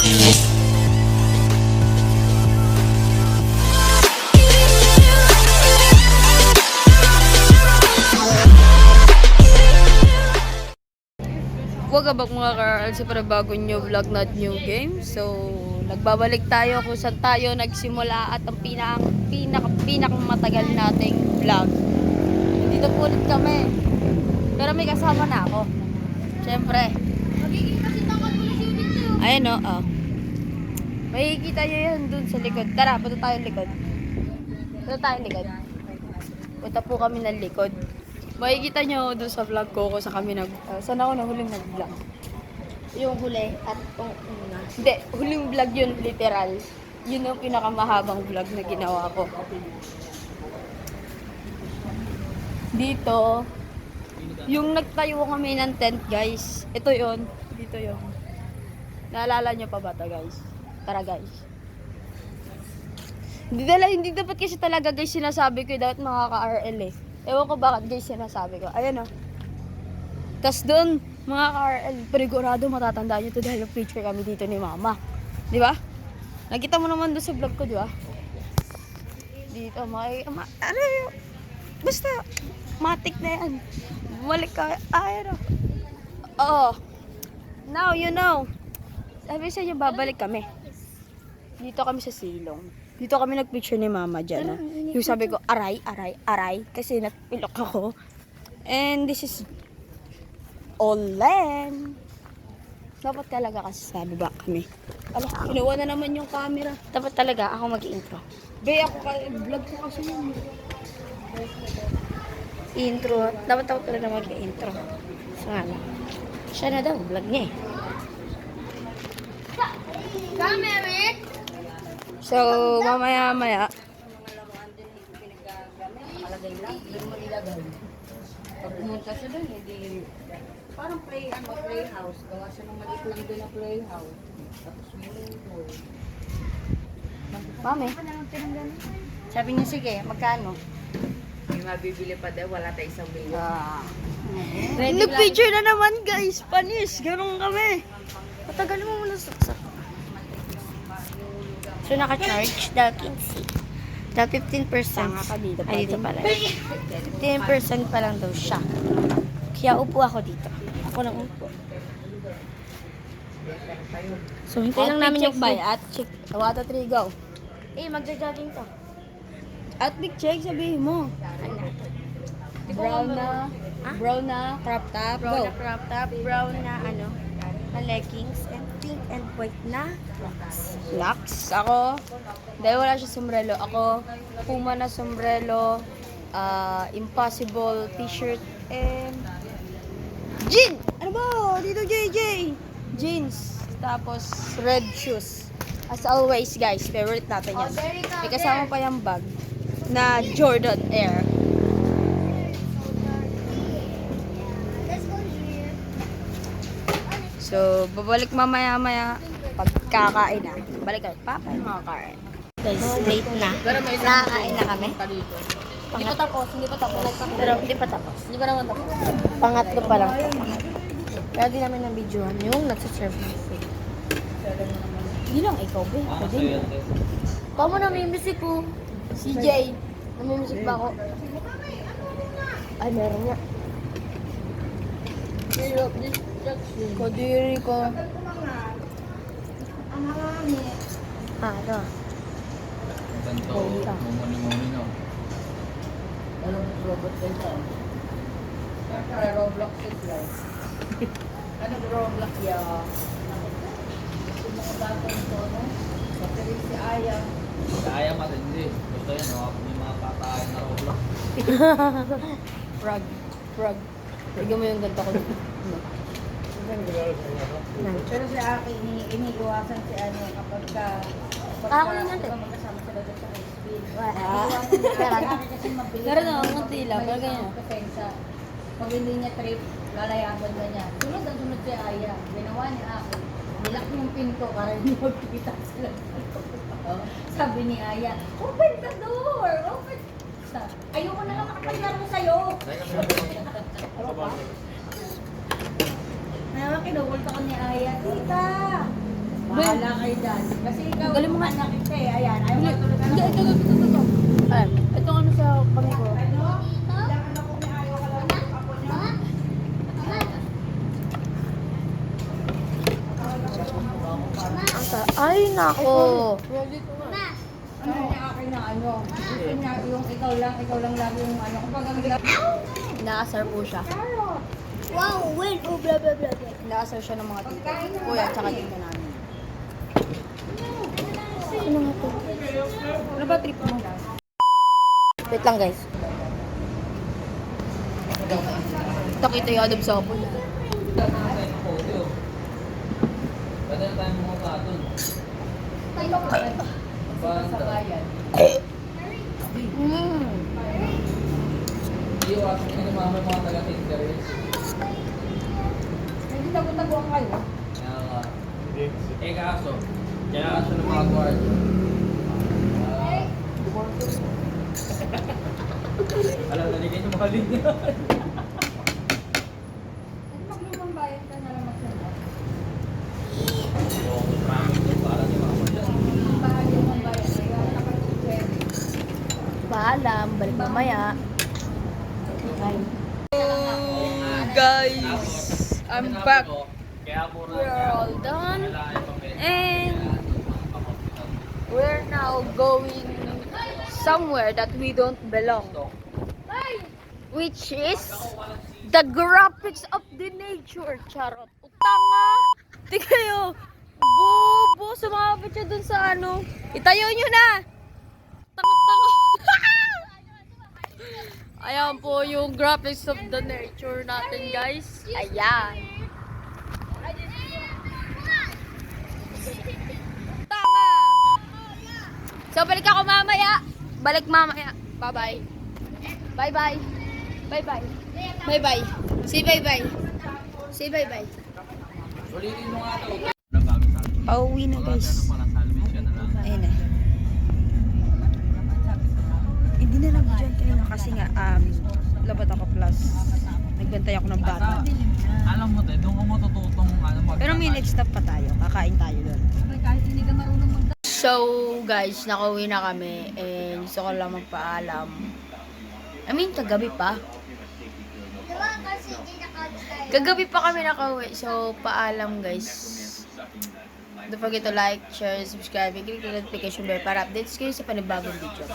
Welcome back mga ka-RL sa panibagong new vlog not new game. So, nagbabalik tayo kung saan tayo nagsimula at ang pinakang matagal nating vlog. Dito po ulit kami. Pero may kasama na ako. Siyempre. Ayan o. Makikita nyo yun dun sa likod. Tara, punta tayo likod. Punta po kami ng likod. Makikita nyo doon sa vlog ko kung saan kami saan ako nahuling nag-vlog. Yung huli at yung una. Hindi, huling vlog yun, literal. Yun yung pinakamahabang vlog na ginawa ko. Dito, yung nagtayo kami ng tent, guys. Ito yun. Dito yun. Naalala nyo pa ba ito, guys? Tara, guys. Hindi dapat kasi talaga, guys, sinasabi ko dapat mga ka-RL eh. Ewan ko bakit guys sinasabi ko. Ayan o. Tapos doon, mga ka-RL, perigurado matatandaan nyo ito dahil picture kami dito ni Mama. Di ba? Nakita mo naman doon sa vlog ko, di ba? Dito, basta, matik na yan. Bumalik ka. Ayan o. Oo. Now, you know. Sabi sa inyo, babalik kami. Dito kami sa silong. Dito kami nagpicture ni Mama dyan. Yung sabi ko, aray. Kasi napilok ako. And this is Olen. Dapat talaga kasi sa baba kami. Ala, kinuha na naman yung camera. Dapat talaga ako mag-intro. Be, ako vlog ko kasi yun. Intro. Dapat ako talaga mag-intro. So nga lang. Siya na daw, vlog niya eh. So, mamaya-maya. Nakalagay lang. Doon mo nilagay. Pag pumunta siya doon, hindi... Parang playhouse. Gawa siya ng maliit lang doon na playhouse. Tapos swimming pool. Mami. Sabi niya, sige, magkano? May mabibili pa daw, wala tayo isang bilyon. Nag-picture na naman guys. Panis. Ganun kami. Patagal mo muna sa... So, naka-charge dahil 15. Dahil 15%. dito pa Ay, dito din. pala. 15% pa lang daw siya. Kaya upo ako dito. Ako nang upo. So, hintay lang namin yung by food. at check. 1, 2, 3, go. Magja-jogging ka. Outfit check, sabihin mo. Brown na. Ah? Brown na crop top. Brown Go. na crop top, brown na na leggings, and pink and white na rocks. Lux. Ako, dahil wala siya sombrero, ako, Puma na sombrero, Impossible t-shirt, and jean! Ano ba? Dito, JJ! Jeans. Tapos, red shoes. As always, guys, favorite natin yan. May kasama pa yung bag na Jordan Air. So, babalik mamaya-maya pagkakain na. Balik kayo. Papa yung mga kain. Guys, late na. Nakakain na kami. Hindi pa tapos, hindi pa tapos. Pero hindi pa tapos. Hindi pa naman tapos. Pangatlo pa lang. Kaya di namin na-videohan yung nagsaserve ng food. Hindi lang, ikaw ba? Pwede mo. Pamo na may music ko. CJ, namimusik ba ako? Ay, meron nga. Kadiri ko. Ano? Ganito, mumuni-muni no. Anong robot kayo sa? Para Roblox is life. Anong Roblox ya? Yung mga batang to, no? Kapag si Aya. Kaya matindi. Gusto yan, no? May mga patayan na Roblox. Frog. Tignan mo yung ganda ko. Pero si Aki, iniiwasan si ano kapag Ako na natin. magkasama sila doon sa Icefield. Kasi mabilis. Meron na akong konti lang, pero ganyan. Pasensya. Pag hindi niya trip, lalayaban na niya. Sunod si Aya. Ginawa ni Aki. Nilak yung pinto para hindi magkita sila. Sabi ni Aya, open the door! Open! Ayoko na lang makapaglaro sa'yo. Kaya nga kinugulta ko ni Aya, Tita! Bahala kayo dyan. Kasi ikaw, Galing mo nga. anak kita eh. Ayan, ayaw Hindi, mo tulad hindi, ito. Ayan, ito ano sa kami ko. Ay, nako. Ano niya akin na ano? Gusto niya yung ikaw lang lagi yung ano. Kapag ang Inaasar po siya. Wow, wait, oh, blah, blah, blah, blah. Inaasar siya ng mga tito. Kuya, tsaka tito namin. Ano nga to? Ano ba trip mo? Wait lang guys. Takita yung adob sa apple. Pwede na tayo mga katon. sa bayan. Iiwasan ka ni mama yung mga taga-interest. Hindi tago-taguan kayo. Kaya nga. Eh kaso, kailangan siya ng mga guard. Alam na nigay yung mga linya. Maglumang bayan ka na lang magsalita. Para ni mama dyan. Bahagi ng bayan. Ayaw, kapatid pwede. Paalam, balik mamaya. Guys, I'm back. Kaya mura We're all done. And we're now going somewhere that we don't belong. Which is the graphics of the nature. Charot. Utanga! Di kayo. Bobo, sumabit siya dun sa ano. Itayo nyo na! Tanga-tanga. Ayan po yung graphics of the nature natin, guys. Ayan. Tanga! So, balik ako mamaya. Balik mamaya. Bye-bye. Bye-bye. Bye-bye. Bye-bye. Say bye-bye. Say bye-bye. Ulitin mo nga ito. Pauwi na, guys. Ayun na. Hindi na nag-join kayo na kasi nga, labat ako plus. Nagbantay ako ng bata. Alam mo tayo, doon ko matututong ano mag- Pero may next stop pa tayo. Kakain tayo doon. Kahit hindi ka marunong mag So, guys, nakauwi na kami. And gusto ko lang magpaalam. I mean, kagabi pa. Diba kasi di nakakita. Kagabi pa kami nakauwi. So, paalam, guys. Don't forget to like, share, subscribe, and click the notification bell para updates kayo sa panibagong video.